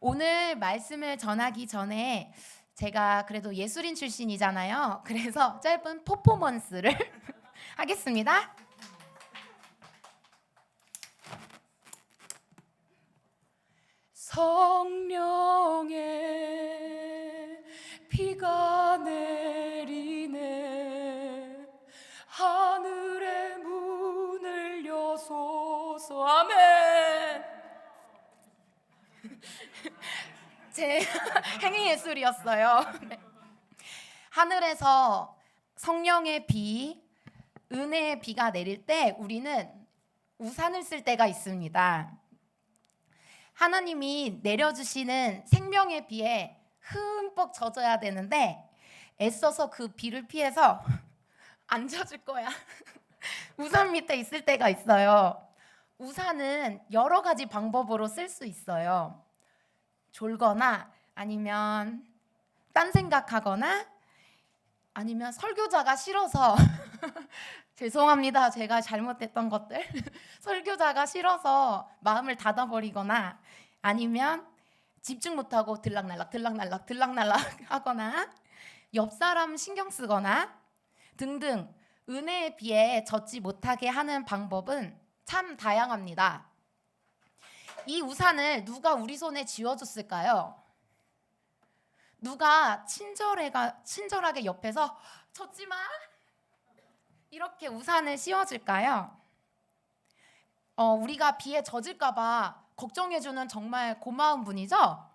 오늘 말씀을 전하기 전에 제가 그래도 예술인 출신이잖아요. 그래서 짧은 퍼포먼스를 하겠습니다. 성령의 비가 내리네 하늘의 문을 여소서. 아멘. 제 행위예술이었어요. 네. 하늘에서 성령의 비, 은혜의 비가 내릴 때 우리는 우산을 쓸 때가 있습니다. 하나님이 내려주시는 생명의 비에 흠뻑 젖어야 되는데 애써서 그 비를 피해서 안 젖을 거야. 우산 밑에 있을 때가 있어요. 우산은 여러 가지 방법으로 쓸 수 있어요. 졸거나 아니면 딴 생각하거나 아니면 설교자가 싫어서 죄송합니다. 제가 잘못했던 것들. 설교자가 싫어서 마음을 닫아버리거나 아니면 집중 못하고 들락날락 하거나 옆 사람 신경 쓰거나 등등 은혜의 비에 젖지 못하게 하는 방법은 참 다양합니다. 이 우산을 누가 우리 손에 쥐어줬을까요? 누가 친절하게 옆에서 젖지 마! 이렇게 우산을 씌워줄까요? 우리가 비에 젖을까봐 걱정해주는 정말 고마운 분이죠?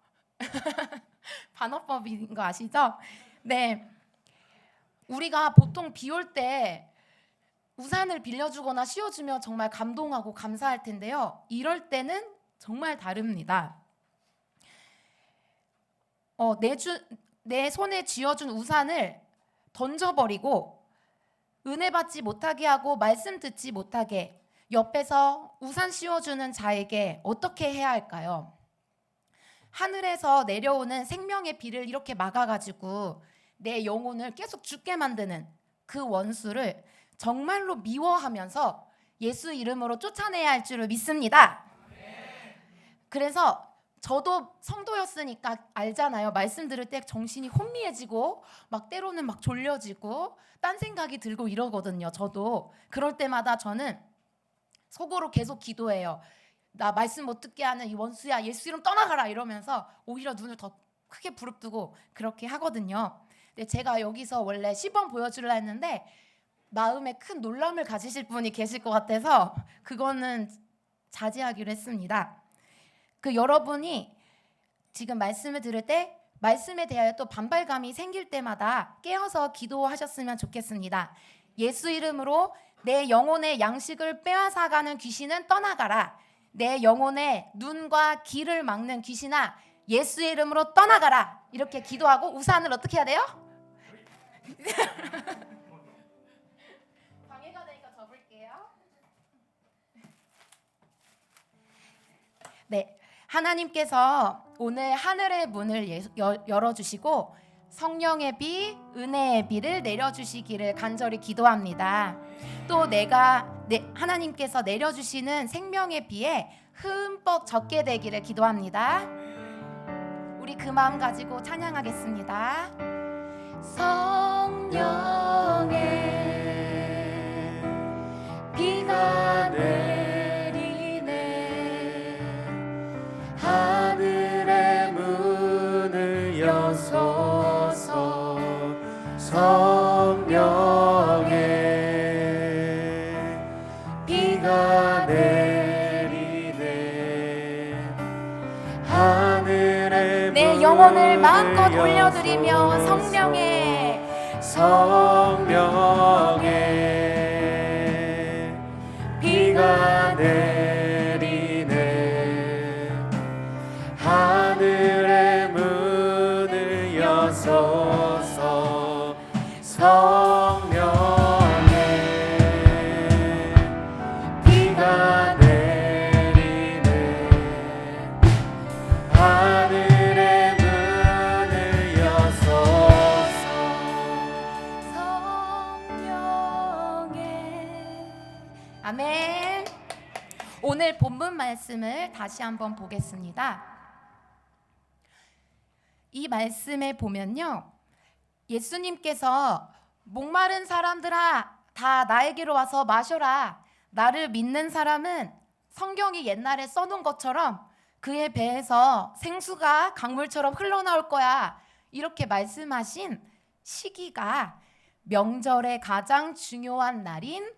반어법인 거 아시죠? 네. 우리가 보통 비 올 때 우산을 빌려주거나 씌워주면 정말 감동하고 감사할 텐데요. 이럴 때는 정말 다릅니다. 내 손에 쥐어준 우산을 던져버리고 은혜 받지 못하게 하고 말씀 듣지 못하게 옆에서 우산 씌워주는 자에게 어떻게 해야 할까요? 하늘에서 내려오는 생명의 비를 이렇게 막아가지고 내 영혼을 계속 죽게 만드는 그 원수를 정말로 미워하면서 예수 이름으로 쫓아내야 할 줄을 믿습니다. 그래서 저도 성도였으니까 알잖아요. 말씀 들을 때 정신이 혼미해지고 막 때로는 막 졸려지고 딴 생각이 들고 이러거든요. 저도 그럴 때마다 저는 속으로 계속 기도해요. 나 말씀 못 듣게 하는 이 원수야, 예수 이름 떠나가라 이러면서 오히려 눈을 더 크게 부릅뜨고 그렇게 하거든요. 근데 제가 여기서 원래 시범 보여주려 했는데 마음에 큰 놀람을 가지실 분이 계실 것 같아서 그거는 자제하기로 했습니다. 여러분이 지금 말씀을 들을 때 말씀에 대하여 또 반발감이 생길 때마다 깨어서 기도하셨으면 좋겠습니다. 예수 이름으로 내 영혼의 양식을 빼앗아가는 귀신은 떠나가라. 내 영혼의 눈과 귀를 막는 귀신아 예수의 이름으로 떠나가라. 이렇게 기도하고 우산을 어떻게 해야 돼요? 방해가 되니까 접을게요. 네. 하나님께서 오늘 하늘의 문을 열어주시고 성령의 비, 은혜의 비를 내려주시기를 간절히 기도합니다. 또 하나님께서 내려주시는 생명의 비에 흠뻑 젖게 되기를 기도합니다. 우리 그 마음 가지고 찬양하겠습니다. 성령의 비가 하늘의 문을 여소서. 성령의 비가 내리네 하늘의 내 영혼을 마음껏 올려드리며 성령의 비가 내리네 하늘의 문을 여소서. 성령의 비가 내리네 하늘의 문을 여소서. 성령의 아멘. 오늘 본문 말씀을 다시 한번 보겠습니다. 이 말씀에 보면요, 예수님께서 목마른 사람들아 다 나에게로 와서 마셔라. 나를 믿는 사람은 성경이 옛날에 써놓은 것처럼 그의 배에서 생수가 강물처럼 흘러나올 거야. 이렇게 말씀하신 시기가 명절의 가장 중요한 날인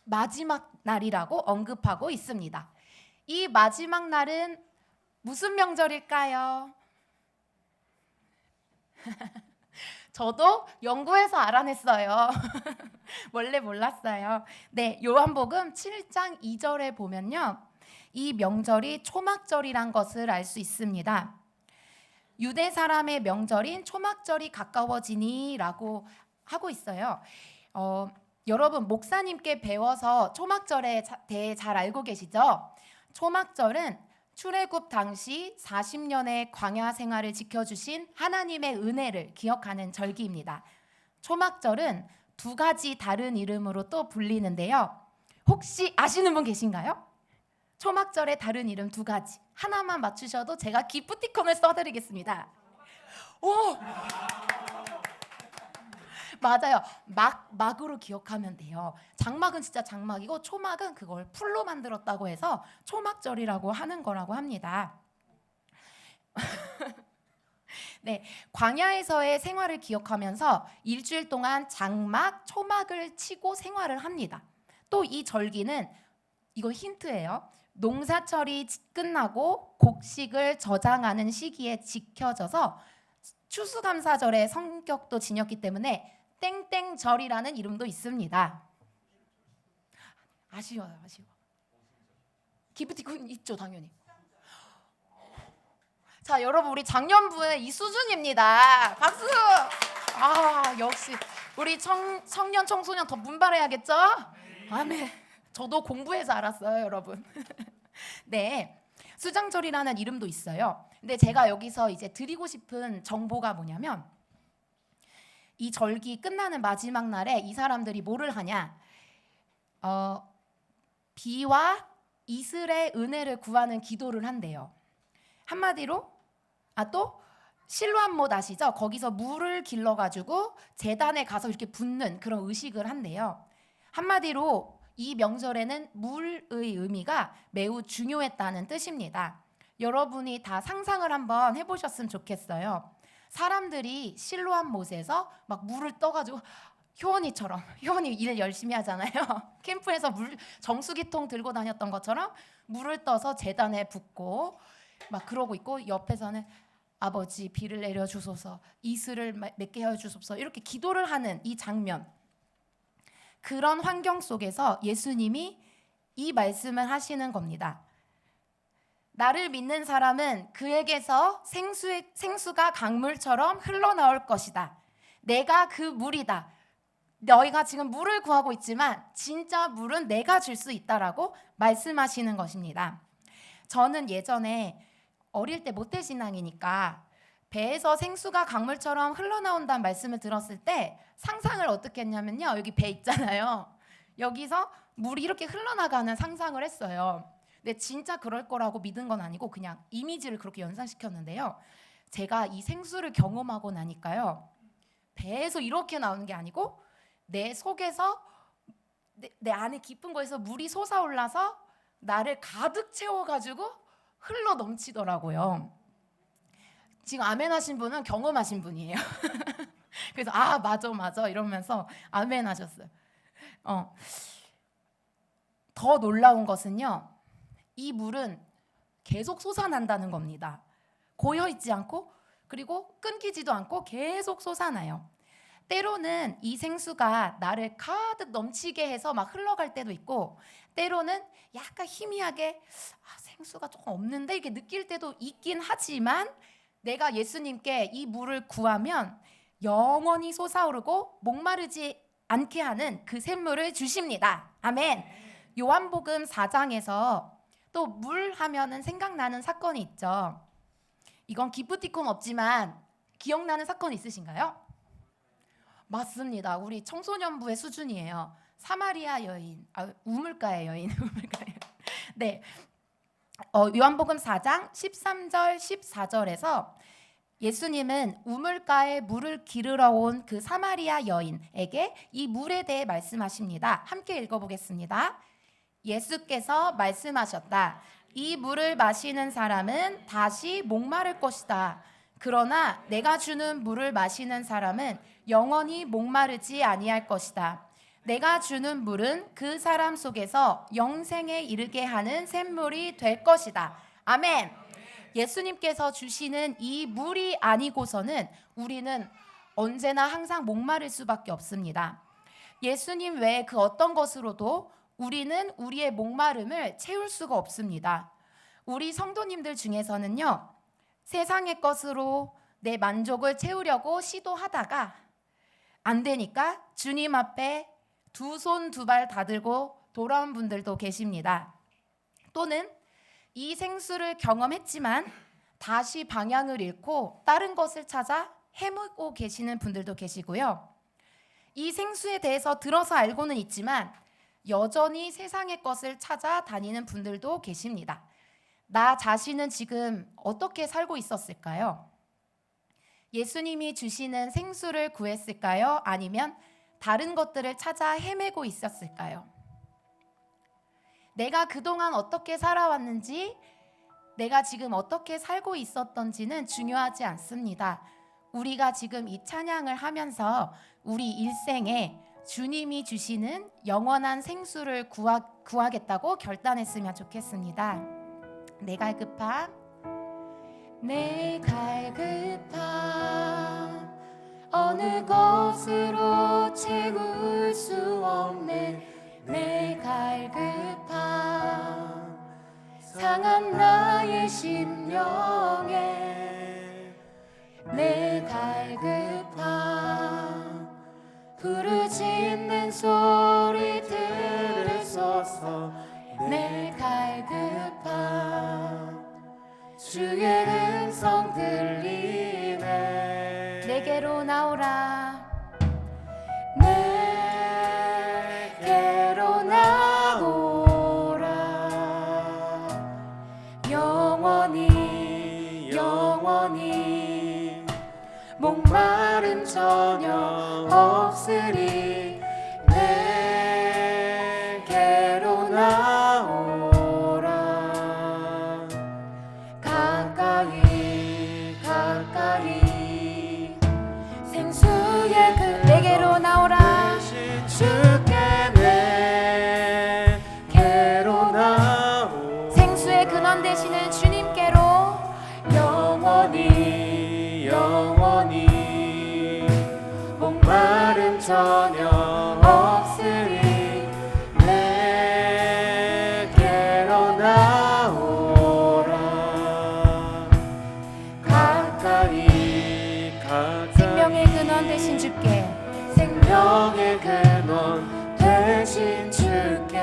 마지막 날이라고 언급하고 있습니다. 이 마지막 날은 무슨 명절일까요? 저도 연구해서 알아냈어요. 원래 몰랐어요. 네, 요한복음 7장 2절에 보면요, 이 명절이 초막절이란 것을 알 수 있습니다. 유대 사람의 명절인 초막절이 가까워지니라고 하고 있어요. 여러분 목사님께 배워서 초막절에 대해 잘 알고 계시죠? 초막절은 출애굽 당시 40년의 광야 생활을 지켜주신 하나님의 은혜를 기억하는 절기입니다. 초막절은 두 가지 다른 이름으로 또 불리는데요. 혹시 아시는 분 계신가요? 초막절의 다른 이름 두 가지. 하나만 맞추셔도 제가 기프티콘을 써드리겠습니다. 오! 맞아요. 막으로 기억하면 돼요. 장막은 진짜 장막이고 초막은 그걸 풀로 만들었다고 해서 초막절이라고 하는 거라고 합니다. 네, 광야에서의 생활을 기억하면서 일주일 동안 장막, 초막을 치고 생활을 합니다. 또 이 절기는, 이거 힌트예요, 농사철이 끝나고 곡식을 저장하는 시기에 지켜져서 추수감사절의 성격도 지녔기 때문에 땡땡절이라는 이름도 있습니다. 아쉬워요. 기프티콘 있죠, 당연히. 자, 여러분 우리 작년부의 이 수준입니다. 박수! 아, 역시 우리 청년 청소년 더 분발해야겠죠? 아멘. 저도 공부해서 알았어요, 여러분. 네, 수장절이라는 이름도 있어요. 근데 제가 여기서 이제 드리고 싶은 정보가 뭐냐면, 이 절기 끝나는 마지막 날에 이 사람들이 뭐를 하냐? 비와 이슬의 은혜를 구하는 기도를 한대요. 한마디로 또 실로암못 아시죠? 거기서 물을 길러가지고 제단에 가서 이렇게 붓는 그런 의식을 한대요. 한마디로 이 명절에는 물의 의미가 매우 중요했다는 뜻입니다. 여러분이 다 상상을 한번 해보셨으면 좋겠어요. 사람들이 실로암못에서 막 물을 떠가지고 효원이 일 열심히 하잖아요. 캠프에서 물 정수기통 들고 다녔던 것처럼 물을 떠서 제단에 붓고 막 그러고 있고, 옆에서는 아버지 비를 내려 주소서, 이슬을 맺게 해 주소서, 이렇게 기도를 하는 이 장면. 그런 환경 속에서 예수님이 이 말씀을 하시는 겁니다. 나를 믿는 사람은 그에게서 생수가 강물처럼 흘러나올 것이다. 내가 그 물이다. 너희가 지금 물을 구하고 있지만 진짜 물은 내가 줄 수 있다라고 말씀하시는 것입니다. 저는 예전에 어릴 때 모태신앙이니까 배에서 생수가 강물처럼 흘러나온다는 말씀을 들었을 때 상상을 어떻게 했냐면요, 여기 배 있잖아요. 여기서 물이 이렇게 흘러나가는 상상을 했어요. 근데 진짜 그럴 거라고 믿은 건 아니고 그냥 이미지를 그렇게 연상시켰는데요. 제가 이 생수를 경험하고 나니까요, 배에서 이렇게 나오는 게 아니고 내 속에서, 내 안에 깊은 곳에서 물이 솟아올라서 나를 가득 채워가지고 흘러 넘치더라고요. 지금 아멘 하신 분은 경험하신 분이에요. 그래서 맞아 이러면서 아멘 하셨어요. 더 놀라운 것은요, 이 물은 계속 솟아난다는 겁니다. 고여있지 않고, 그리고 끊기지도 않고 계속 솟아나요. 때로는 이 생수가 나를 가득 넘치게 해서 막 흘러갈 때도 있고, 때로는 약간 희미하게 생수가 조금 없는데 이렇게 느낄 때도 있긴 하지만, 내가 예수님께 이 물을 구하면 영원히 솟아오르고 목마르지 않게 하는 그 샘물을 주십니다. 아멘. 요한복음 4장에서 또 물 하면은 생각나는 사건이 있죠. 이건 기프티콘 없지만 기억나는 사건 있으신가요? 맞습니다. 우리 청소년부의 수준이에요. 사마리아 여인, 우물가의 여인. 네, 요한복음 4장 13절 14절에서 예수님은 우물가에 물을 기르러 온 그 사마리아 여인에게 이 물에 대해 말씀하십니다. 함께 읽어보겠습니다. 예수께서 말씀하셨다. 이 물을 마시는 사람은 다시 목마를 것이다. 그러나 내가 주는 물을 마시는 사람은 영원히 목마르지 아니할 것이다. 내가 주는 물은 그 사람 속에서 영생에 이르게 하는 샘물이 될 것이다. 아멘. 예수님께서 주시는 이 물이 아니고서는 우리는 언제나 항상 목마를 수밖에 없습니다. 예수님 외에 그 어떤 것으로도 우리는 우리의 목마름을 채울 수가 없습니다. 우리 성도님들 중에서는요, 세상의 것으로 내 만족을 채우려고 시도하다가 안 되니까 주님 앞에 두 손 두 발 다 들고 돌아온 분들도 계십니다. 또는 이 생수를 경험했지만 다시 방향을 잃고 다른 것을 찾아 헤매고 계시는 분들도 계시고요. 이 생수에 대해서 들어서 알고는 있지만 여전히 세상의 것을 찾아다니는 분들도 계십니다. 나 자신은 지금 어떻게 살고 있었을까요? 예수님이 주시는 생수를 구했을까요? 아니면 다른 것들을 찾아 헤매고 있었을까요? 내가 그동안 어떻게 살아왔는지, 내가 지금 어떻게 살고 있었던지는 중요하지 않습니다. 우리가 지금 이 찬양을 하면서 우리 일생에 주님이 주시는 영원한 생수를 구하겠다고 결단했으면 좋겠습니다. 내 갈급함, 내 갈급함, 어느 것으로 채울 수 없네. 내 갈급함, 상한 나의 심령에 내 갈급함, 부르짖는 소리 들으소서. 내 갈급함, 주의 음성 들리네. 내게로 나오라. 내게로 나오라. 영원히 영원히 목마름 전혀 없으리. 내게로 나오라. 가까이 가까이 생수의 그 내게로 나오라. 주께 내게로 나오. 생수의 근원 되시는 주님께로 영원히 영원히 목마름 전혀 없으리. 내게로 나오라. 가까이 가까이 생명의 근원 되신 주께, 생명의 근원 되신 주께.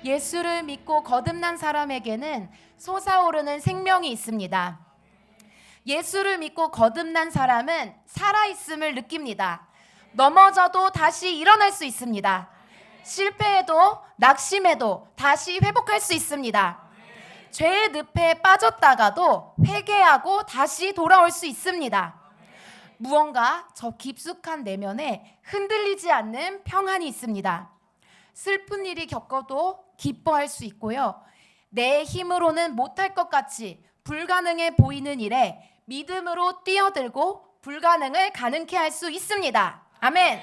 예수를 믿고 거듭난 사람에게는 솟아오르는 생명이 있습니다. 예수를 믿고 거듭난 사람은 살아있음을 느낍니다. 넘어져도 다시 일어날 수 있습니다. 실패해도 낙심해도 다시 회복할 수 있습니다. 죄의 늪에 빠졌다가도 회개하고 다시 돌아올 수 있습니다. 무언가 저 깊숙한 내면에 흔들리지 않는 평안이 있습니다. 슬픈 일이 겪어도 기뻐할 수 있고요. 내 힘으로는 못할 것 같이 불가능해 보이는 일에 믿음으로 뛰어들고 불가능을 가능케 할 수 있습니다. 아멘.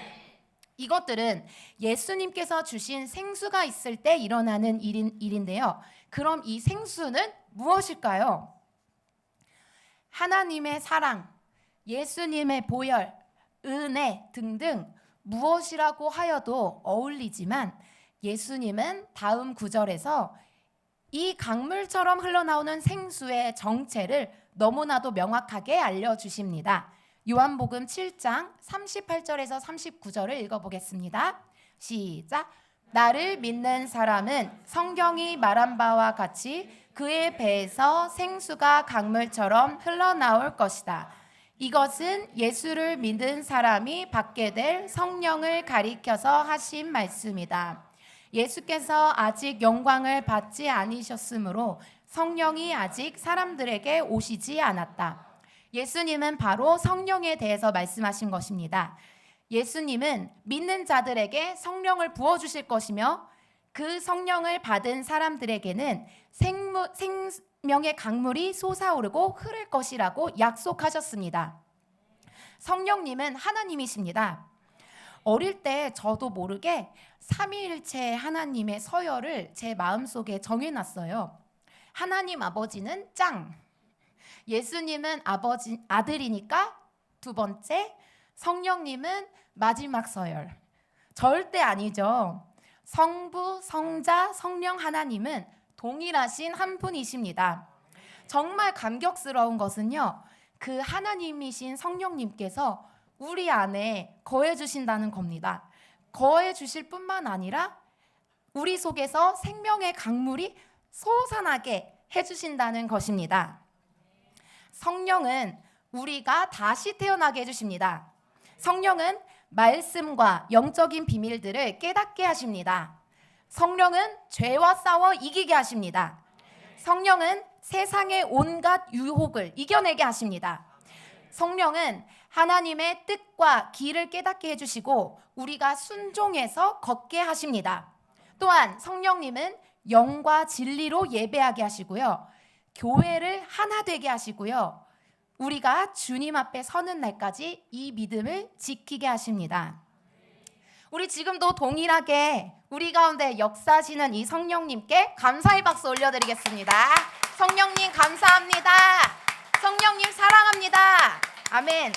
이것들은 예수님께서 주신 생수가 있을 때 일어나는 일인데요. 그럼 이 생수는 무엇일까요? 하나님의 사랑, 예수님의 보혈, 은혜 등등 무엇이라고 하여도 어울리지만 예수님은 다음 구절에서 이 강물처럼 흘러나오는 생수의 정체를 너무나도 명확하게 알려주십니다. 요한복음 7장 38절에서 39절을 읽어보겠습니다. 시작. 나를 믿는 사람은 성경이 말한 바와 같이 그의 배에서 생수가 강물처럼 흘러나올 것이다. 이것은 예수를 믿은 사람이 받게 될 성령을 가리켜서 하신 말씀이다. 예수께서 아직 영광을 받지 않으셨으므로 성령이 아직 사람들에게 오시지 않았다. 예수님은 바로 성령에 대해서 말씀하신 것입니다. 예수님은 믿는 자들에게 성령을 부어주실 것이며 그 성령을 받은 사람들에게는 생명의 강물이 솟아오르고 흐를 것이라고 약속하셨습니다. 성령님은 하나님이십니다. 어릴 때 저도 모르게 삼위일체 하나님의 서열을 제 마음속에 정해놨어요. 하나님 아버지는 짱, 예수님은 아들이니까 두 번째, 성령님은 마지막 서열. 절대 아니죠. 성부, 성자, 성령 하나님은 동일하신 한 분이십니다. 정말 감격스러운 것은요, 그 하나님이신 성령님께서 우리 안에 거해 주신다는 겁니다. 거해 주실 뿐만 아니라 우리 속에서 생명의 강물이 솟아나게 해 주신다는 것입니다. 성령은 우리가 다시 태어나게 해 주십니다. 성령은 말씀과 영적인 비밀들을 깨닫게 하십니다. 성령은 죄와 싸워 이기게 하십니다. 성령은 세상의 온갖 유혹을 이겨내게 하십니다. 성령은 하나님의 뜻과 길을 깨닫게 해주시고 우리가 순종해서 걷게 하십니다. 또한 성령님은 영과 진리로 예배하게 하시고요, 교회를 하나 되게 하시고요, 우리가 주님 앞에 서는 날까지 이 믿음을 지키게 하십니다. 우리 지금도 동일하게 우리 가운데 역사하시는 이 성령님께 감사의 박수 올려드리겠습니다. 성령님 감사합니다. 성령님 사랑합니다. 아멘.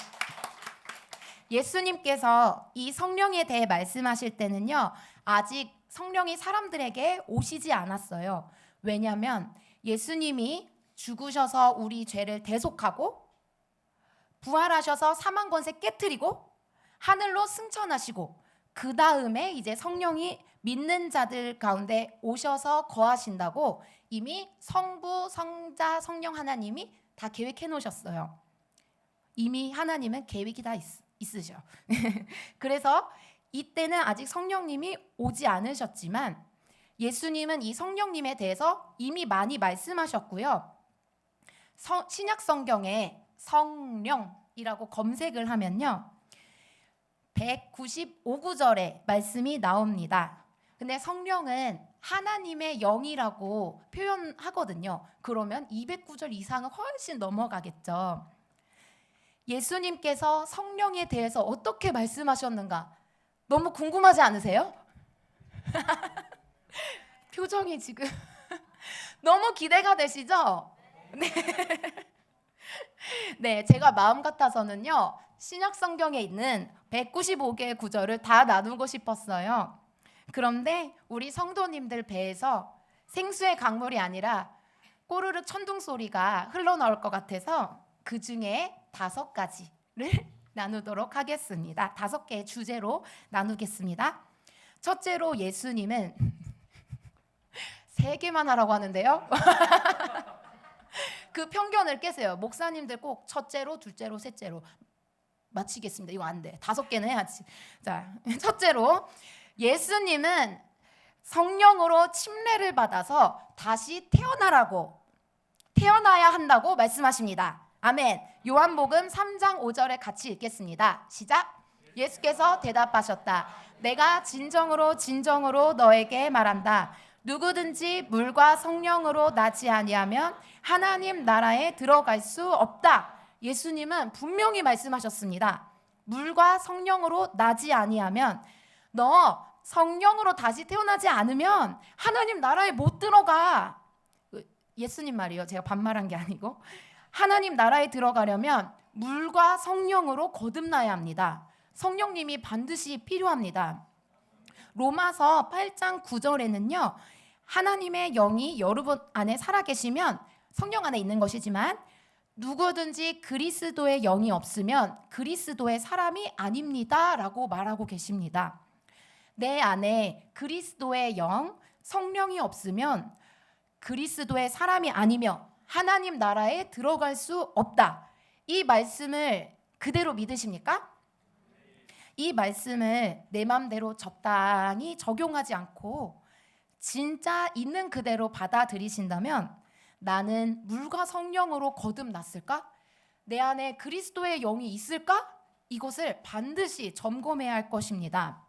예수님께서 이 성령에 대해 말씀하실 때는요, 아직 성령이 사람들에게 오시지 않았어요. 왜냐하면 예수님이 죽으셔서 우리 죄를 대속하고 부활하셔서 사망 권세 깨트리고 하늘로 승천하시고 그 다음에 이제 성령이 믿는 자들 가운데 오셔서 거하신다고 이미 성부, 성자, 성령 하나님이 다 계획해 놓으셨어요. 이미 하나님은 계획이 다 있으셔. 그래서 이때는 아직 성령님이 오지 않으셨지만 예수님은 이 성령님에 대해서 이미 많이 말씀하셨고요. 신약 성경에 성령이라고 검색을 하면요, 195구절에 말씀이 나옵니다. 근데 성령은 하나님의 영이라고 표현하거든요. 그러면 200구절 이상은 훨씬 넘어가겠죠. 예수님께서 성령에 대해서 어떻게 말씀하셨는가 너무 궁금하지 않으세요? 표정이 지금 너무 기대가 되시죠? 네. 네, 제가 마음 같아서는요, 신약 성경에 있는 195개의 구절을 다 나누고 싶었어요. 그런데 우리 성도님들 배에서 생수의 강물이 아니라 꼬르륵 천둥 소리가 흘러나올 것 같아서 그 중에 5가지를 나누도록 하겠습니다. 5개의 주제로 나누겠습니다. 첫째로 예수님은 3개만 하라고 하는데요. 그 편견을 깨세요. 목사님들 꼭 첫째로, 둘째로, 셋째로 마치겠습니다. 이거 안 돼. 5개는 해야지. 자, 첫째로 예수님은 성령으로 침례를 받아서 다시 태어나야 한다고 말씀하십니다. 아멘. 요한복음 3장 5절에 같이 읽겠습니다. 시작. 예수께서 대답하셨다. 내가 진정으로 너에게 말한다. 누구든지 물과 성령으로 나지 아니하면 하나님 나라에 들어갈 수 없다. 예수님은 분명히 말씀하셨습니다. 물과 성령으로 나지 아니하면, 너 성령으로 다시 태어나지 않으면 하나님 나라에 못 들어가. 예수님 말이에요. 제가 반말한 게 아니고. 하나님 나라에 들어가려면 물과 성령으로 거듭나야 합니다. 성령님이 반드시 필요합니다. 로마서 8장 9절에는요, 하나님의 영이 여러분 안에 살아계시면 성령 안에 있는 것이지만 누구든지 그리스도의 영이 없으면 그리스도의 사람이 아닙니다 라고 말하고 계십니다. 내 안에 그리스도의 영, 성령이 없으면 그리스도의 사람이 아니며 하나님 나라에 들어갈 수 없다. 이 말씀을 그대로 믿으십니까? 이 말씀을 내 맘대로 적당히 적용하지 않고 진짜 있는 그대로 받아들이신다면 나는 물과 성령으로 거듭났을까? 내 안에 그리스도의 영이 있을까? 이것을 반드시 점검해야 할 것입니다.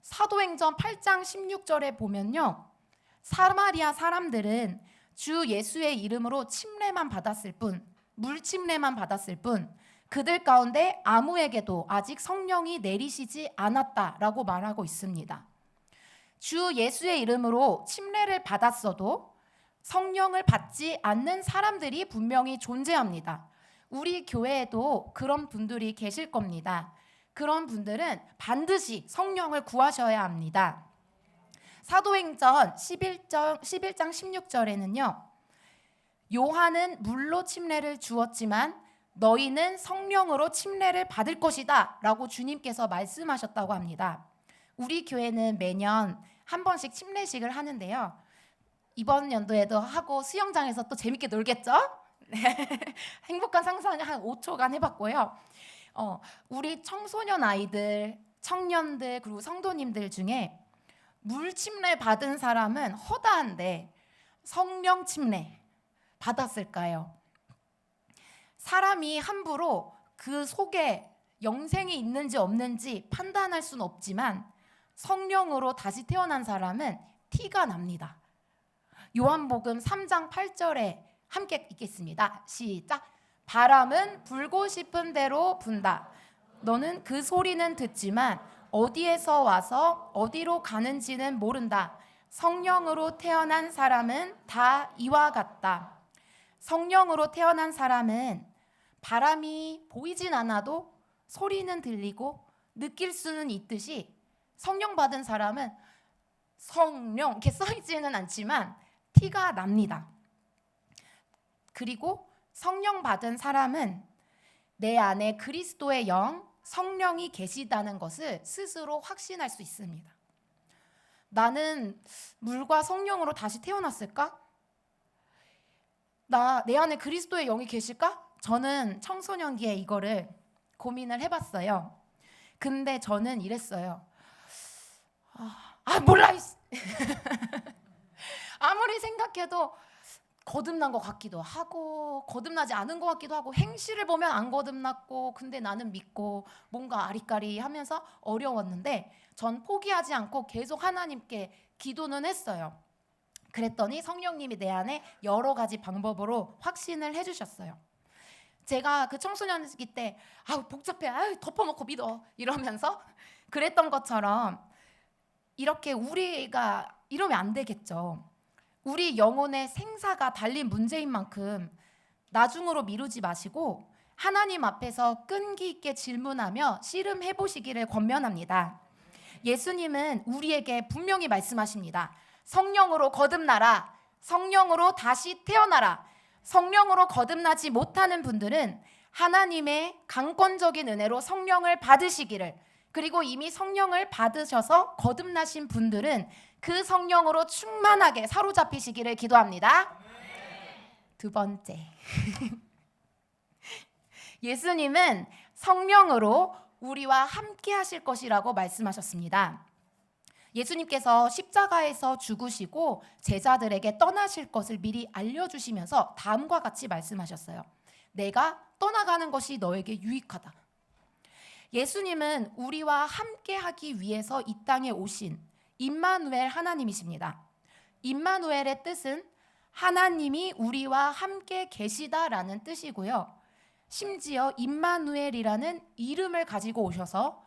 사도행전 8장 16절에 보면요, 사마리아 사람들은 주 예수의 이름으로 침례만 받았을 뿐, 물 침례만 받았을 뿐, 그들 가운데 아무에게도 아직 성령이 내리시지 않았다라고 말하고 있습니다. 주 예수의 이름으로 침례를 받았어도 성령을 받지 않는 사람들이 분명히 존재합니다. 우리 교회에도 그런 분들이 계실 겁니다. 그런 분들은 반드시 성령을 구하셔야 합니다. 사도행전 11장 16절에는요. 요한은 물로 침례를 주었지만 너희는 성령으로 침례를 받을 것이다 라고 주님께서 말씀하셨다고 합니다. 우리 교회는 매년 한 번씩 침례식을 하는데요. 이번 연도에도 하고 수영장에서 또 재밌게 놀겠죠? 행복한 상상을 한 5초간 해봤고요. 우리 청소년 아이들, 청년들 그리고 성도님들 중에 물 침례 받은 사람은 허다한데 성령 침례 받았을까요? 사람이 함부로 그 속에 영생이 있는지 없는지 판단할 수는 없지만 성령으로 다시 태어난 사람은 티가 납니다. 요한복음 3장 8절에 함께 읽겠습니다. 시작. 바람은 불고 싶은 대로 분다. 너는 그 소리는 듣지만 어디에서 와서 어디로 가는지는 모른다. 성령으로 태어난 사람은 다 이와 같다. 성령으로 태어난 사람은 바람이 보이진 않아도 소리는 들리고 느낄 수는 있듯이 성령 받은 사람은 성령 이렇게 써있지는 않지만 티가 납니다. 그리고 성령 받은 사람은 내 안에 그리스도의 영, 성령이 계시다는 것을 스스로 확신할 수 있습니다. 나는 물과 성령으로 다시 태어났을까? 내 안에 그리스도의 영이 계실까? 저는 청소년기에 이거를 고민을 해봤어요. 근데 저는 이랬어요. 몰라. 아무리 생각해도 거듭난 것 같기도 하고 거듭나지 않은 것 같기도 하고 행실을 보면 안 거듭났고 근데 나는 믿고 뭔가 아리까리하면서 어려웠는데 전 포기하지 않고 계속 하나님께 기도는 했어요. 그랬더니 성령님이 내 안에 여러 가지 방법으로 확신을 해주셨어요. 제가 그 청소년기 때 복잡해, 덮어놓고 믿어 이러면서 그랬던 것처럼 이렇게 우리가 이러면 안 되겠죠. 우리 영혼의 생사가 달린 문제인 만큼 나중으로 미루지 마시고 하나님 앞에서 끈기 있게 질문하며 씨름해 보시기를 권면합니다. 예수님은 우리에게 분명히 말씀하십니다. 성령으로 거듭나라. 성령으로 다시 태어나라. 성령으로 거듭나지 못하는 분들은 하나님의 강권적인 은혜로 성령을 받으시기를, 그리고 이미 성령을 받으셔서 거듭나신 분들은 그 성령으로 충만하게 사로잡히시기를 기도합니다. 두 번째, 예수님은 성령으로 우리와 함께 하실 것이라고 말씀하셨습니다. 예수님께서 십자가에서 죽으시고 제자들에게 떠나실 것을 미리 알려주시면서 다음과 같이 말씀하셨어요. 내가 떠나가는 것이 너에게 유익하다. 예수님은 우리와 함께 하기 위해서 이 땅에 오신 임마누엘 하나님이십니다. 임마누엘의 뜻은 하나님이 우리와 함께 계시다라는 뜻이고요. 심지어 임마누엘이라는 이름을 가지고 오셔서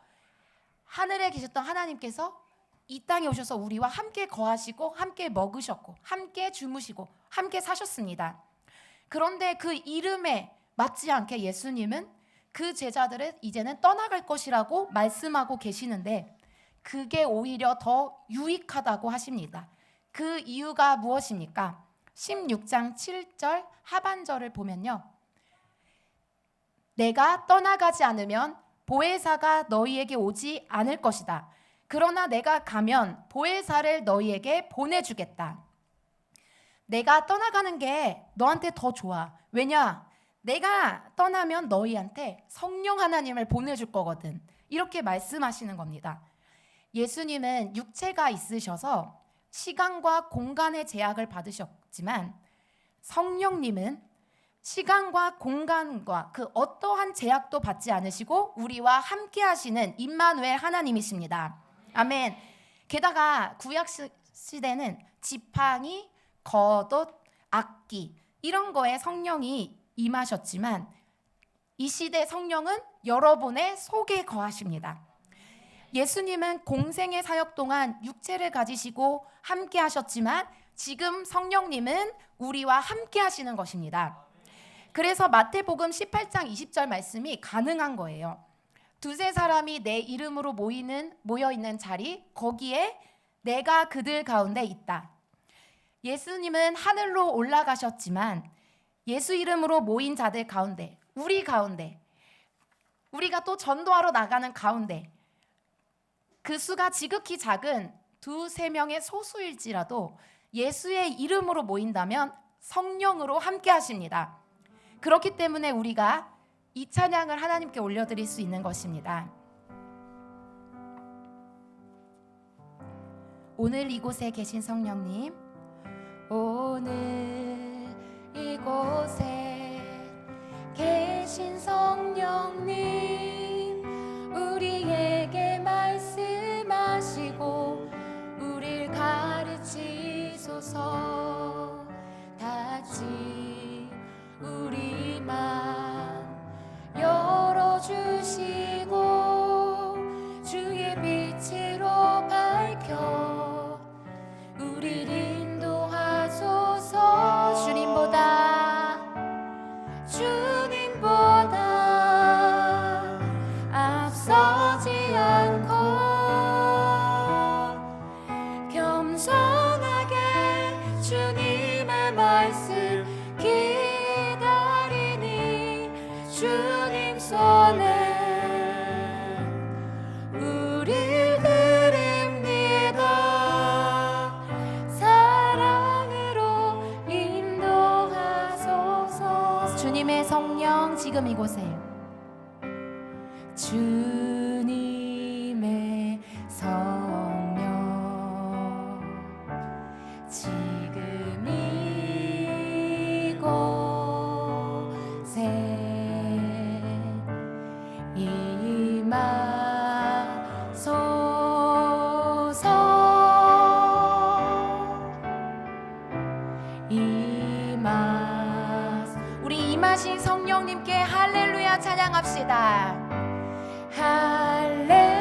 하늘에 계셨던 하나님께서 이 땅에 오셔서 우리와 함께 거하시고 함께 먹으셨고 함께 주무시고 함께 사셨습니다. 그런데 그 이름에 맞지 않게 예수님은 그 제자들을 이제는 떠나갈 것이라고 말씀하고 계시는데 그게 오히려 더 유익하다고 하십니다. 그 이유가 무엇입니까? 16장 7절 하반절을 보면요. 내가 떠나가지 않으면 보혜사가 너희에게 오지 않을 것이다. 그러나 내가 가면 보혜사를 너희에게 보내주겠다. 내가 떠나가는 게 너한테 더 좋아. 왜냐? 내가 떠나면 너희한테 성령 하나님을 보내줄 거거든. 이렇게 말씀하시는 겁니다. 예수님은 육체가 있으셔서 시간과 공간의 제약을 받으셨지만 성령님은 시간과 공간과 그 어떠한 제약도 받지 않으시고 우리와 함께 하시는 임마누엘 하나님이십니다. 아멘. 게다가 구약 시대는 지팡이, 겉옷, 악기 이런 거에 성령이 임하셨지만 이 시대 성령은 여러분의 속에 거하십니다. 예수님은 공생의 사역 동안 육체를 가지시고 함께 하셨지만 지금 성령님은 우리와 함께 하시는 것입니다. 그래서 마태복음 18장 20절 말씀이 가능한 거예요. 두세 사람이 내 이름으로 모여 있는 자리, 거기에 내가 그들 가운데 있다. 예수님은 하늘로 올라가셨지만 예수 이름으로 모인 자들 가운데, 우리 가운데, 우리가 또 전도하러 나가는 가운데 그 수가 지극히 작은 두세 명의 소수일지라도 예수의 이름으로 모인다면 성령으로 함께 하십니다. 그렇기 때문에 우리가 이 찬양을 하나님께 올려드릴 수 있는 것입니다. 오늘 이곳에 계신 성령님, 오늘 이곳에 계신 성령님, 우리에게 말씀하시고 우릴 가르치소서. 다시 우리 맘 열어주시고 주의 빛으로 밝혀 우릴 인도하소서. 주님보다 앞서지 않고 겸손하게 주님의 말씀 기다리니 주님 손에 우릴 드립니다. 사랑으로 인도하소서. 주님의 성령 지금 이곳에, 주님의 성령 지금 이곳에 우리 임하신 성령님께 할렐루야 찬양합시다. 할렐루야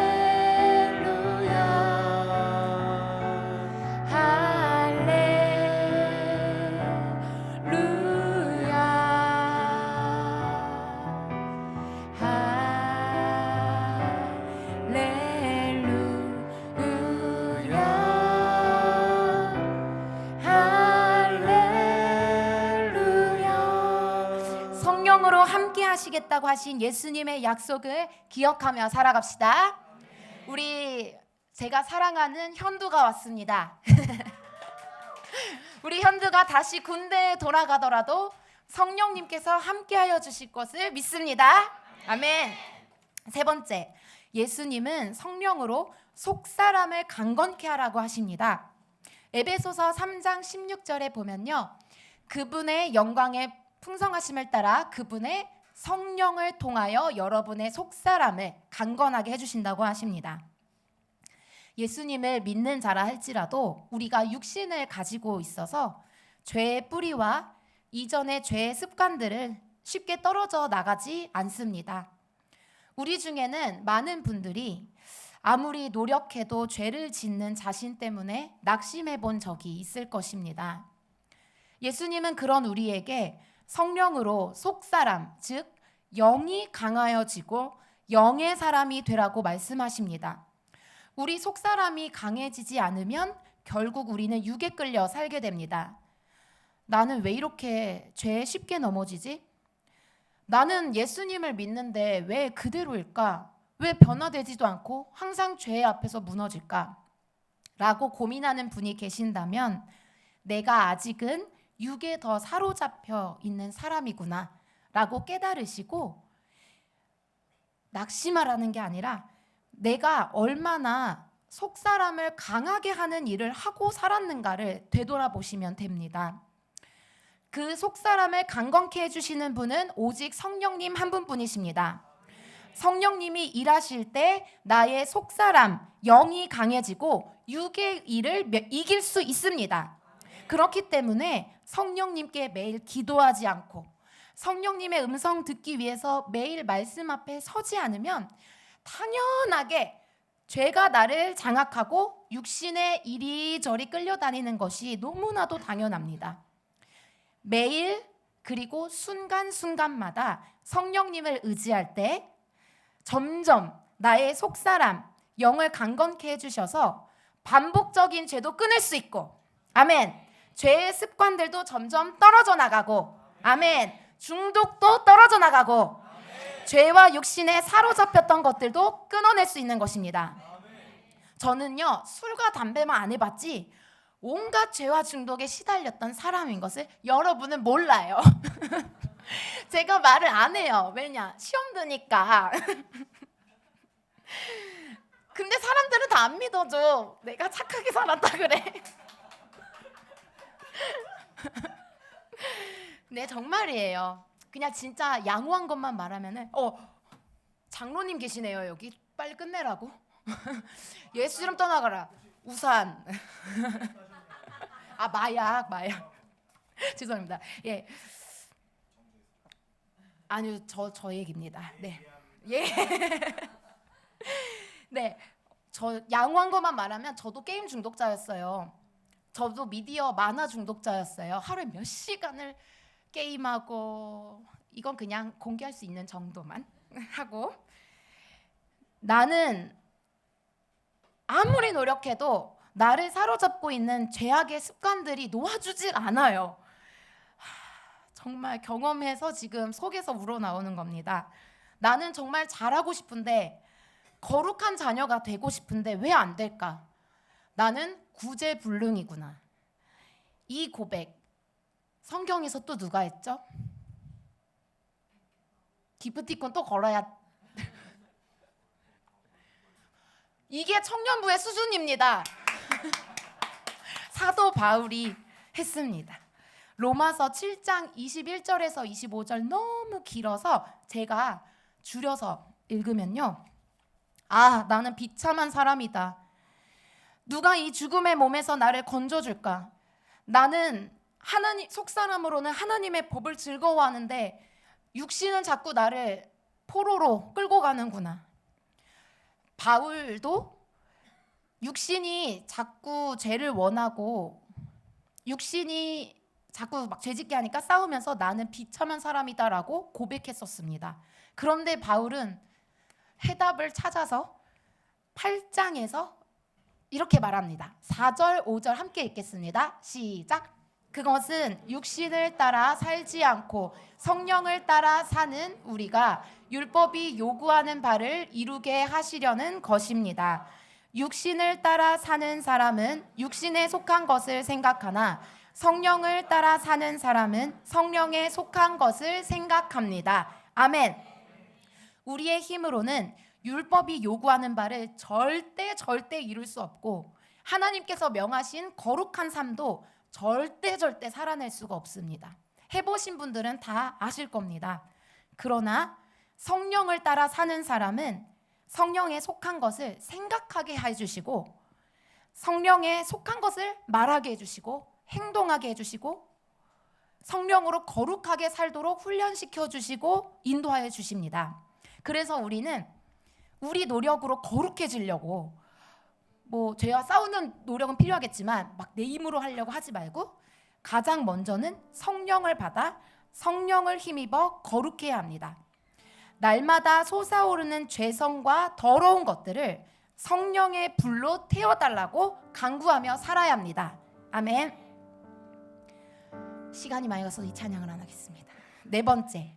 성령으로 함께 하시겠다고 하신 예수님의 약속을 기억하며 살아갑시다. 제가 사랑하는 현두가 왔습니다. 우리 현두가 다시 군대에 돌아가더라도 성령님께서 함께하여 주실 것을 믿습니다. 아멘. 세 번째, 예수님은 성령으로 속사람을 강건케 하라고 하십니다. 에베소서 3장 16절에 보면요, 그분의 영광의 풍성하심을 따라 그분의 성령을 통하여 여러분의 속사람을 강건하게 해주신다고 하십니다. 예수님을 믿는 자라 할지라도 우리가 육신을 가지고 있어서 죄의 뿌리와 이전의 죄의 습관들을 쉽게 떨어져 나가지 않습니다. 우리 중에는 많은 분들이 아무리 노력해도 죄를 짓는 자신 때문에 낙심해 본 적이 있을 것입니다. 예수님은 그런 우리에게 성령으로 속사람, 즉 영이 강하여지고 영의 사람이 되라고 말씀하십니다. 우리 속사람이 강해지지 않으면 결국 우리는 육에 끌려 살게 됩니다. 나는 왜 이렇게 죄에 쉽게 넘어지지? 나는 예수님을 믿는데 왜 그대로일까? 왜 변화되지도 않고 항상 죄 앞에서 무너질까? 라고 고민하는 분이 계신다면 내가 아직은 육에 더 사로잡혀 있는 사람이구나 라고 깨달으시고 낙심하라는 게 아니라 내가 얼마나 속 사람을 강하게 하는 일을 하고 살았는가를 되돌아보시면 됩니다. 그 속 사람을 강건케 해주시는 분은 오직 성령님 한 분뿐이십니다. 성령님이 일하실 때 나의 속 사람, 영이 강해지고 육의 일을 이길 수 있습니다. 그렇기 때문에 성령님께 매일 기도하지 않고 성령님의 음성 듣기 위해서 매일 말씀 앞에 서지 않으면 당연하게 죄가 나를 장악하고 육신에 이리저리 끌려다니는 것이 너무나도 당연합니다. 매일 그리고 순간순간마다 성령님을 의지할 때 점점 나의 속사람, 영을 강건케 해주셔서 반복적인 죄도 끊을 수 있고, 아멘. 죄의 습관들도 점점 떨어져 나가고, 아멘. 중독도 떨어져 나가고, 죄와 육신에 사로잡혔던 것들도 끊어낼 수 있는 것입니다. 저는요, 술과 담배만 안 해봤지 온갖 죄와 중독에 시달렸던 사람인 것을 여러분은 몰라요. 제가 말을 안 해요. 왜냐? 시험 드니까. 근데 사람들은 다 안 믿어줘. 내가 착하게 살았다 그래. 네, 정말이에요. 그냥 진짜 양호한 것만 말하면은 장로님 계시네요. 여기 빨리 끝내라고. 예수 이름 떠나가라. 우산. 아, 마약. 죄송합니다. 예. 아니요, 저 얘기입니다. 네. 예. 네. 저 양호한 것만 말하면 저도 게임 중독자였어요. 저도 미디어 만화 중독자였어요. 하루에 몇 시간을 게임하고, 이건 그냥 공개할 수 있는 정도만 하고, 나는 아무리 노력해도 나를 사로잡고 있는 죄악의 습관들이 놓아주질 않아요. 정말 경험해서 지금 속에서 우러나오는 겁니다. 나는 정말 잘하고 싶은데, 거룩한 자녀가 되고 싶은데 왜 안 될까? 나는 구제불능이구나. 이 고백 성경에서 또 누가 했죠? 기프티콘 또 걸어야. 이게 청년부의 수준입니다. 사도 바울이 했습니다. 로마서 7장 21절에서 25절 너무 길어서 제가 줄여서 읽으면요, 나는 비참한 사람이다. 누가 이 죽음의 몸에서 나를 건져줄까? 나는 하나님 속사람으로는 하나님의 법을 즐거워하는데 육신은 자꾸 나를 포로로 끌고 가는구나. 바울도 육신이 자꾸 죄를 원하고 육신이 자꾸 막 죄짓게 하니까 싸우면서 나는 비참한 사람이다라고 고백했었습니다. 그런데 바울은 해답을 찾아서 8장에서 이렇게 말합니다. 4절, 5절 함께 읽겠습니다. 시작. 그것은 육신을 따라 살지 않고 성령을 따라 사는 우리가 율법이 요구하는 바를 이루게 하시려는 것입니다. 육신을 따라 사는 사람은 육신에 속한 것을 생각하나 성령을 따라 사는 사람은 성령에 속한 것을 생각합니다. 아멘. 우리의 힘으로는 율법이 요구하는 바를 절대 이룰 수 없고 하나님께서 명하신 거룩한 삶도 절대 살아낼 수가 없습니다. 해보신 분들은 다 아실 겁니다. 그러나 성령을 따라 사는 사람은 성령에 속한 것을 생각하게 해주시고 성령에 속한 것을 말하게 해주시고 행동하게 해주시고 성령으로 거룩하게 살도록 훈련시켜 주시고 인도하여 주십니다. 그래서 우리는 우리 노력으로 거룩해지려고 죄와 싸우는 노력은 필요하겠지만 막 내 힘으로 하려고 하지 말고 가장 먼저는 성령을 받아 성령을 힘입어 거룩해야 합니다. 날마다 솟아오르는 죄성과 더러운 것들을 성령의 불로 태워달라고 간구하며 살아야 합니다. 아멘. 시간이 많이 가서 이 찬양을 안 하겠습니다. 네 번째,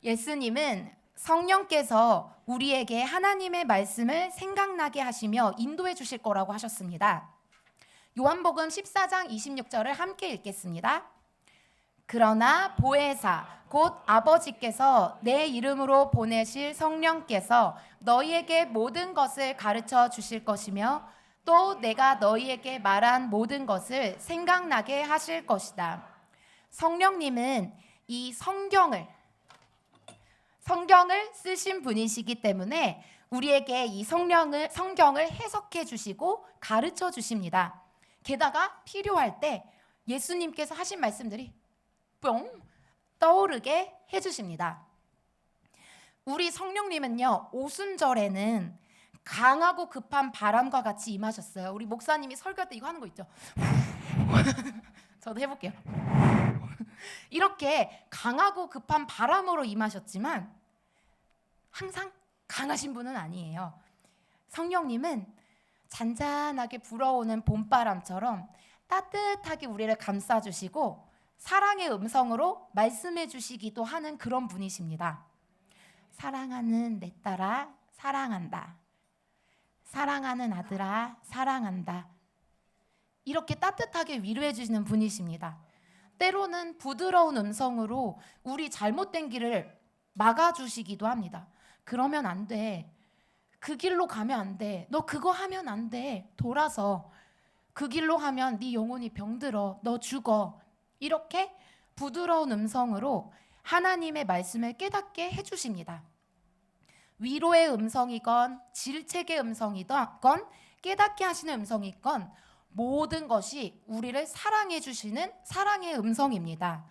예수님은 성령께서 우리에게 하나님의 말씀을 생각나게 하시며 인도해 주실 거라고 하셨습니다. 요한복음 14장 26절을 함께 읽겠습니다. 그러나 보혜사 곧 아버지께서 내 이름으로 보내실 성령께서 너희에게 모든 것을 가르쳐 주실 것이며 또 내가 너희에게 말한 모든 것을 생각나게 하실 것이다. 성령님은 이 성경을 쓰신 분이시기 때문에 우리에게 이 성경을 해석해 주시고 가르쳐 주십니다. 게다가 필요할 때 예수님께서 하신 말씀들이 뿅 떠오르게 해주십니다. 우리 성령님은요, 오순절에는 강하고 급한 바람과 같이 임하셨어요. 우리 목사님이 설교할 때 이거 하는 거 있죠? 저도 해볼게요. 이렇게 강하고 급한 바람으로 임하셨지만 항상 강하신 분은 아니에요. 성령님은 잔잔하게 불어오는 봄바람처럼 따뜻하게 우리를 감싸주시고 사랑의 음성으로 말씀해 주시기도 하는 그런 분이십니다. 사랑하는 내 딸아 사랑한다. 사랑하는 아들아 사랑한다. 이렇게 따뜻하게 위로해 주시는 분이십니다. 때로는 부드러운 음성으로 우리 잘못된 길을 막아주시기도 합니다. 그러면 안 돼. 그 길로 가면 안 돼. 너 그거 하면 안 돼. 돌아서. 그 길로 하면 네 영혼이 병들어. 너 죽어. 이렇게 부드러운 음성으로 하나님의 말씀을 깨닫게 해주십니다. 위로의 음성이건 질책의 음성이건 깨닫게 하시는 음성이건 모든 것이 우리를 사랑해 주시는 사랑의 음성입니다.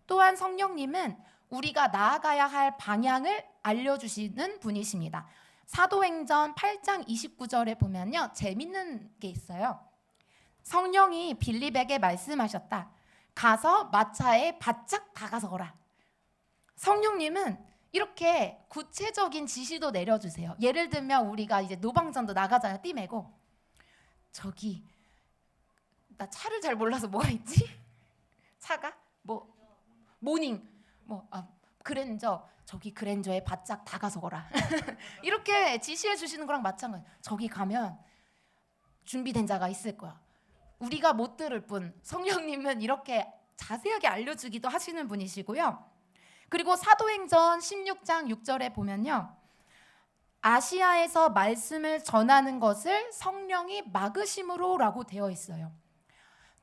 또한 성령님은 우리가 나아가야 할 방향을 알려주시는 분이십니다. 사도행전 8장 29절에 보면요, 재밌는 게 있어요. 성령이 빌립에게 말씀하셨다. 가서 마차에 바짝 다가서라. 성령님은 이렇게 구체적인 지시도 내려주세요. 예를 들면 우리가 이제 노방전도 나가잖아요. 띠 메고. 저기 나 차를 잘 몰라서 뭐가 있지? 차가? 모닝 그랜저. 저기 그랜저에 바짝 다가서거라. 이렇게 지시해 주시는 거랑 마찬가지. 저기 가면 준비된 자가 있을 거야. 우리가 못 들을 뿐 성령님은 이렇게 자세하게 알려주기도 하시는 분이시고요. 그리고 사도행전 16장 6절에 보면요, 아시아에서 말씀을 전하는 것을 성령이 막으심으로 라고 되어 있어요.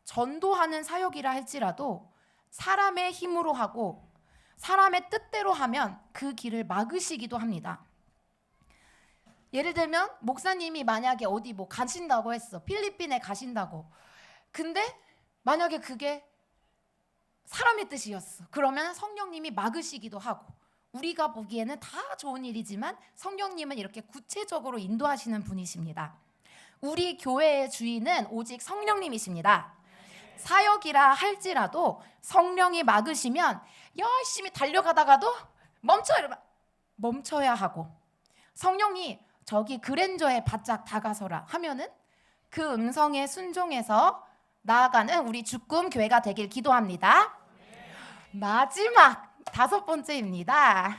전도하는 사역이라 할지라도 사람의 힘으로 하고 사람의 뜻대로 하면 그 길을 막으시기도 합니다. 예를 들면 목사님이 만약에 어디 가신다고 했어. 필리핀에 가신다고. 근데 만약에 그게 사람의 뜻이었어. 그러면 성령님이 막으시기도 하고, 우리가 보기에는 다 좋은 일이지만 성령님은 이렇게 구체적으로 인도하시는 분이십니다. 우리 교회의 주인은 오직 성령님이십니다. 사역이라 할지라도 성령이 막으시면 열심히 달려가다가도 멈춰야 하고, 성령이 저기 그랜저에 바짝 다가서라 하면은 그 음성에 순종해서 나아가는 우리 주꿈 교회가 되길 기도합니다. 마지막 5번째입니다.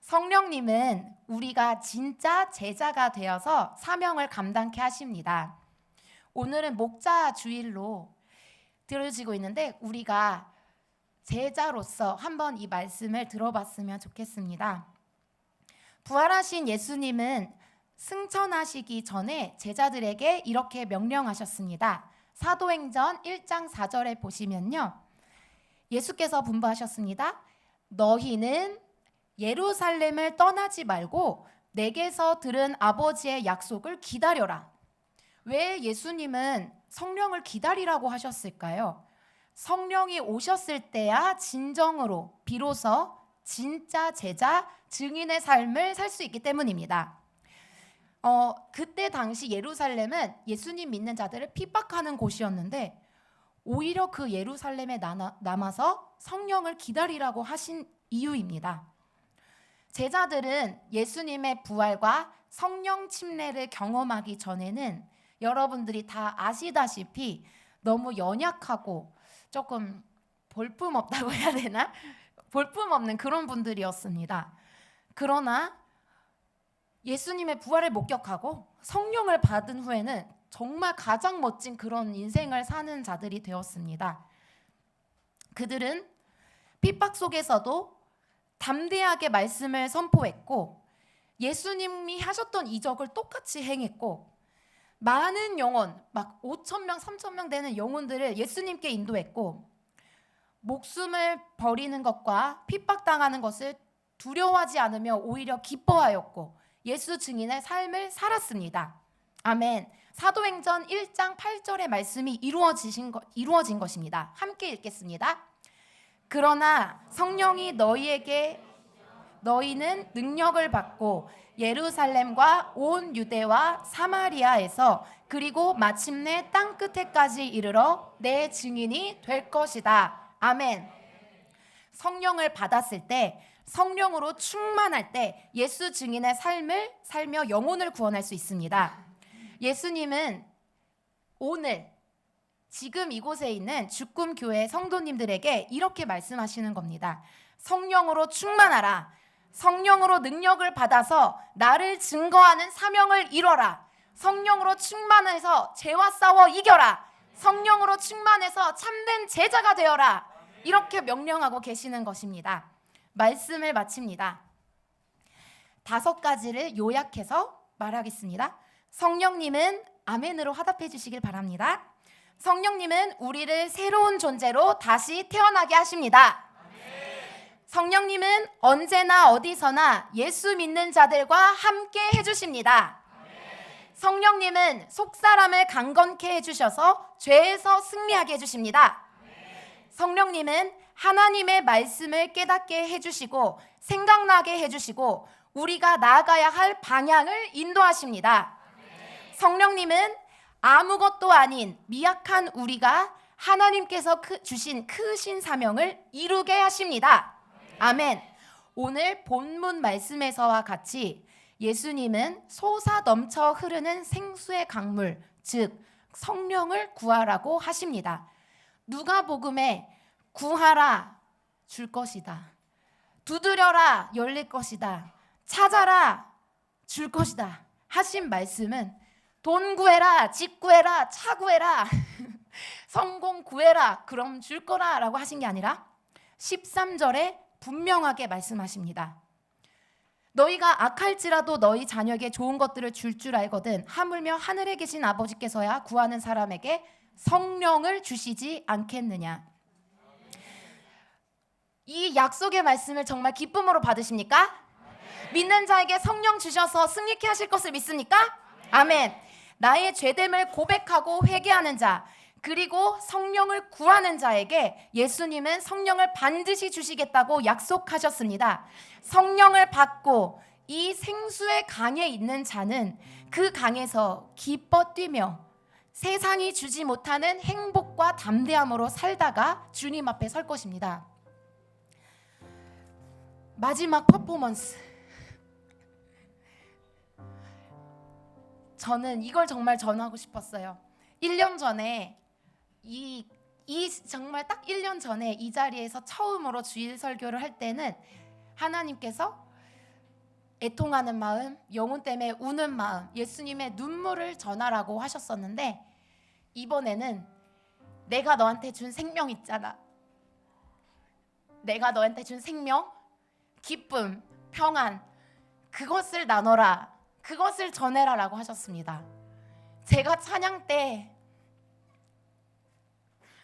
성령님은 우리가 진짜 제자가 되어서 사명을 감당케 하십니다. 오늘은 목자 주일로 들어지고 있는데 우리가 제자로서 한번 이 말씀을 들어봤으면 좋겠습니다. 부활하신 예수님은 승천하시기 전에 제자들에게 이렇게 명령하셨습니다. 사도행전 1장 4절에 보시면요, 예수께서 분부하셨습니다. 너희는 예루살렘을 떠나지 말고 내게서 들은 아버지의 약속을 기다려라. 왜 예수님은 성령을 기다리라고 하셨을까요? 성령이 오셨을 때야 진정으로 비로소 진짜 제자, 증인의 삶을 살 수 있기 때문입니다. 그때 당시 예루살렘은 예수님 믿는 자들을 핍박하는 곳이었는데 오히려 그 예루살렘에 남아서 성령을 기다리라고 하신 이유입니다. 제자들은 예수님의 부활과 성령 침례를 경험하기 전에는 여러분들이 다 아시다시피 너무 연약하고 조금 볼품없다고 해야 되나? 볼품없는 그런 분들이었습니다. 그러나 예수님의 부활을 목격하고 성령을 받은 후에는 정말 가장 멋진 그런 인생을 사는 자들이 되었습니다. 그들은 핍박 속에서도 담대하게 말씀을 선포했고 예수님이 하셨던 이적을 똑같이 행했고 많은 영혼, 막 5,000명, 3,000명 되는 영혼들을 예수님께 인도했고 목숨을 버리는 것과 핍박당하는 것을 두려워하지 않으며 오히려 기뻐하였고 예수 증인의 삶을 살았습니다. 아멘. 사도행전 1장 8절의 말씀이 이루어진 것입니다. 함께 읽겠습니다. 그러나 성령이 너희는 능력을 받고 예루살렘과 온 유대와 사마리아에서 그리고 마침내 땅 끝에까지 이르러 내 증인이 될 것이다. 아멘. 성령을 받았을 때, 성령으로 충만할 때 예수 증인의 삶을 살며 영혼을 구원할 수 있습니다. 예수님은 오늘 지금 이곳에 있는 죽금교회 성도님들에게 이렇게 말씀하시는 겁니다. 성령으로 충만하라. 성령으로 능력을 받아서 나를 증거하는 사명을 이뤄라. 성령으로 충만해서 죄와 싸워 이겨라. 성령으로 충만해서 참된 제자가 되어라. 이렇게 명령하고 계시는 것입니다. 말씀을 마칩니다. 5가지를 요약해서 말하겠습니다. 성령님은 아멘으로 화답해 주시길 바랍니다. 성령님은 우리를 새로운 존재로 다시 태어나게 하십니다. 성령님은 언제나 어디서나 예수 믿는 자들과 함께 해주십니다. 성령님은 속사람을 강건케 해주셔서 죄에서 승리하게 해주십니다. 성령님은 하나님의 말씀을 깨닫게 해주시고 생각나게 해주시고 우리가 나아가야 할 방향을 인도하십니다. 성령님은 아무것도 아닌 미약한 우리가 하나님께서 주신 크신 사명을 이루게 하십니다. 아멘. 오늘 본문 말씀에서와 같이 예수님은 솟아 넘쳐 흐르는 생수의 강물, 즉 성령을 구하라고 하십니다. 누가복음에 구하라 줄 것이다. 두드려라 열릴 것이다. 찾아라 줄 것이다. 하신 말씀은 돈 구해라, 집 구해라, 차 구해라, 성공 구해라, 그럼 줄 거라 라고 하신 게 아니라 13절에 분명하게 말씀하십니다. 너희가 악할지라도 너희 자녀에게 좋은 것들을 줄 알거든 하물며 하늘에 계신 아버지께서야 구하는 사람에게 성령을 주시지 않겠느냐. 이 약속의 말씀을 정말 기쁨으로 받으십니까? 믿는 자에게 성령 주셔서 승리케 하실 것을 믿습니까? 아멘. 나의 죄됨을 고백하고 회개하는 자 그리고 성령을 구하는 자에게 예수님은 성령을 반드시 주시겠다고 약속하셨습니다. 성령을 받고 이 생수의 강에 있는 자는 그 강에서 기뻐 뛰며 세상이 주지 못하는 행복과 담대함으로 살다가 주님 앞에 설 것입니다. 마지막 퍼포먼스. 저는 이걸 정말 전하고 싶었어요. 1년 전에 이 정말 딱 1년 전에 이 자리에서 처음으로 주일 설교를 할 때는 하나님께서 애통하는 마음, 영혼 때문에 우는 마음, 예수님의 눈물을 전하라고 하셨었는데 이번에는 내가 너한테 준 생명 있잖아. 내가 너한테 준 생명, 기쁨, 평안, 그것을 나눠라. 그것을 전해라 라고 하셨습니다. 제가 찬양 때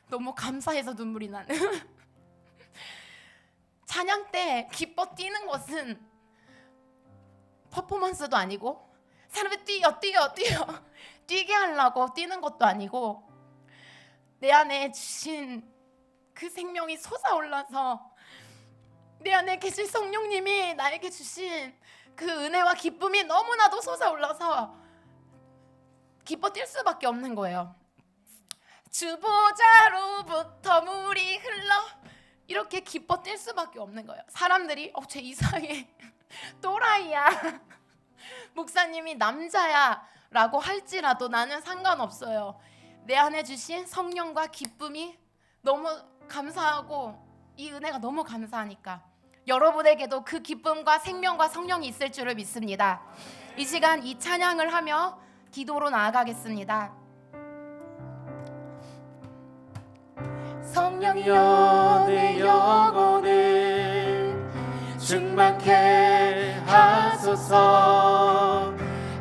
너무 감사해서 눈물이 나는 찬양 때 기뻐 뛰는 것은 퍼포먼스도 아니고 사람이 뛰어 뛰게 하려고 뛰는 것도 아니고 내 안에 주신 그 생명이 솟아올라서 내 안에 계신 성령님이 나에게 주신 그 은혜와 기쁨이 너무나도 솟아올라서 기뻐 뛸 수밖에 없는 거예요. 주보자로부터 물이 흘러 이렇게 기뻐 뛸 수밖에 없는 거예요. 사람들이 쟤 이상해 또라이야 목사님이 남자야 라고 할지라도 나는 상관없어요. 내 안에 주신 성령과 기쁨이 너무 감사하고 이 은혜가 너무 감사하니까 여러분에게도 그 기쁨과 생명과 성령이 있을 줄을 믿습니다. 이 시간 이 찬양을 하며 기도로 나아가겠습니다. 성령이여 내 영혼을 충만케 하소서.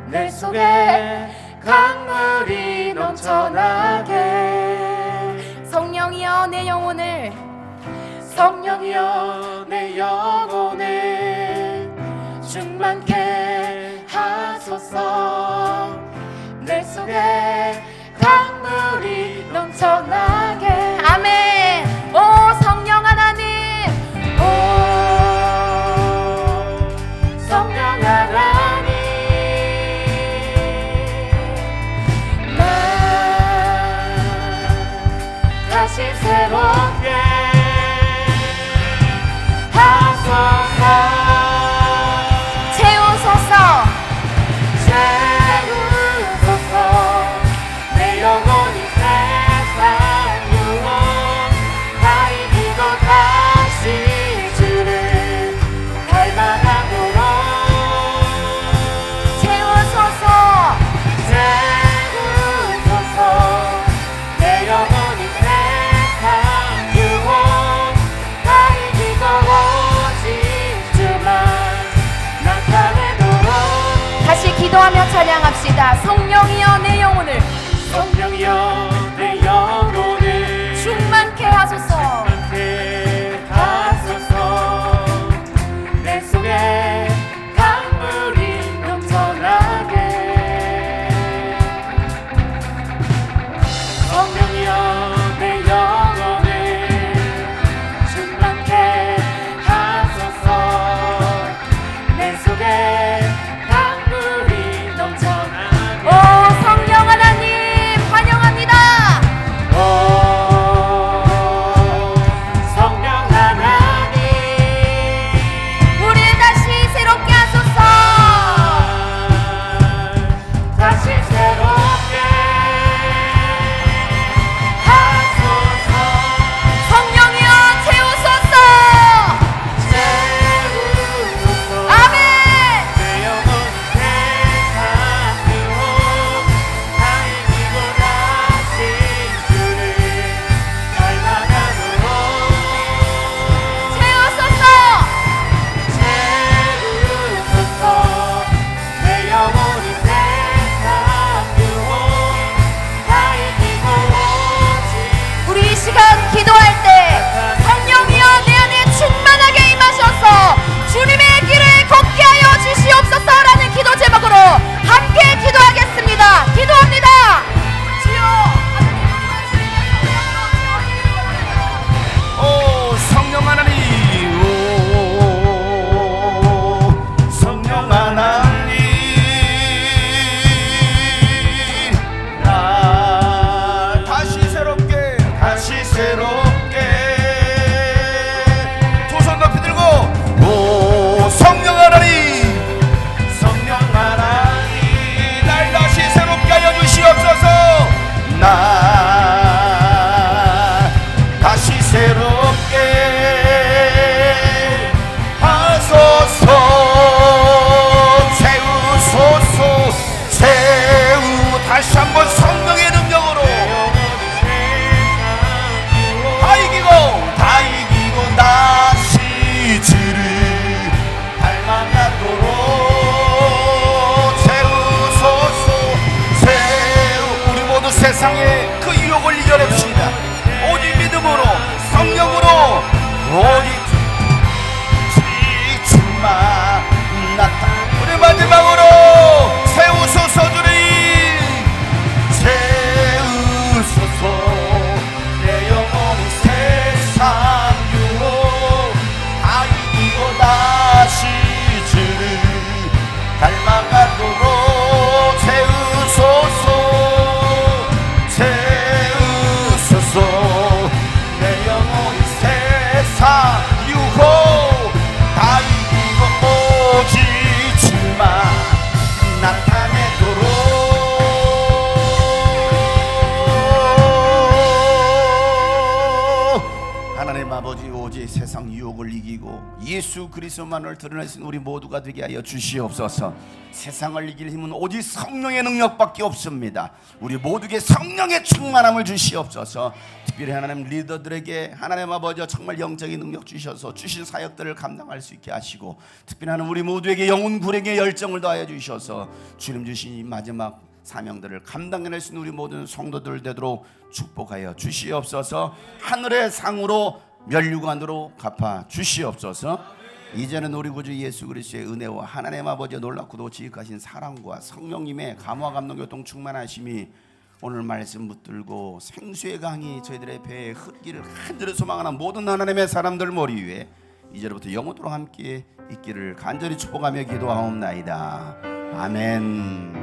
내 속에 강물이 넘쳐나게. 성령이여 내 영혼을 성령이여 내 영혼을 충만케 하소서. 내 속에 강물이 넘쳐나게. 아멘. 오 성령 하나님, 오 성령 하나님, 나 다시 새롭게 하소서. 채우소서. 채우소서. 내 영혼이 세상 유혹 다 이기고 다시 주를 닮아가도록. 채우소서. 채우소서. 내 영혼이 세상 유혹 다 이기고 오직 주만 나타내도록. 다시 기도하며 찬양합시다. 성령이여 내 영혼을 성령이여 내 영혼을 충만케 하소서. 충만케 하소서. 내 속에 강물이 넘쳐나게. 성령이여 내 영혼을 충만케 하소서. 내 속에 강물이 넘쳐나게. 오 성령 하나님 환영합니다. 오 성령 하나님, 우리를 다시 새롭게 하소서. 다시 새롭게 하소서. 성령이여 채우소서. 채우소서. 아멘. 내 영혼 세상 유혹 다 이기고 다시 주를 닮아가도록. 채우소서. 채우소서. 내 영혼이 세상 유혹 다 이기고 오직 우리 이 시간 기도할 때 성령이여 내 안에 충만하게 임하셔서 주님의 길을 걷게 하여 주시옵소서라는 기도 제목으로 함께 기도하겠습니다. 기도합니다. 주여 오 성령 하나님, 오 성령 하나님, 나 다시 새롭게 두 손 높이 들고 오 성령 하나님, 성령 하나님, 날 다시 새롭게 하여 주시옵소서. 나 다시 새롭게 하소서. 채우소서. 채우 다시 한번 성령의 능력으로 다 이기고 다시 주를 닮아가도록 채우소서. 우리 모두 세상의 그 유혹을 이겨냅시다. 오직 믿음으로 성령으로 오직 주만 나타. 우리 마지막으로 채우소서. 주님 채우소서. 내 영혼이 세상 유혹 다 이기고 다시 주를 닮아가도록 채우소서. 채우소서. 내 영혼이 세상 유혹 다 이기고 오직 주만 나타내도록. 하나님 아버지, 오직 세상 유혹을 이기고 예수 그리스도만을 드러내신 우리 모두가 되게 하여 주시옵소서. 세상을 이길 힘은 오직 성령의 능력밖에 없습니다. 우리 모두에게 성령의 충만함을 주시옵소서. 특별히 하나님 리더들에게 하나님 아버지 정말 영적인 능력 주셔서 주신 사역들을 감당할 수 있게 하시고, 특별히 하나님 우리 모두에게 영혼 구령의 열정을 더하여 주셔서 주님 주신 이 마지막 사명들을 감당해낼 수 있는 우리 모든 성도들 되도록 축복하여 주시옵소서. 하늘의 상으로 면류관으로 갚아 주시옵소서. 이제는 우리 구주 예수 그리스도의 은혜와 하나님 아버지의 놀랍고도 지극하신 사랑과 성령님의 감화 감동 교통 충만하심이 오늘 말씀 붙들고 생수의 강이 저희들의 배에 흐르기를 간절히 소망하는 모든 하나님의 사람들 머리 위에 이제부터 영원토록 함께 있기를 간절히 축복하며 기도하옵나이다. 아멘.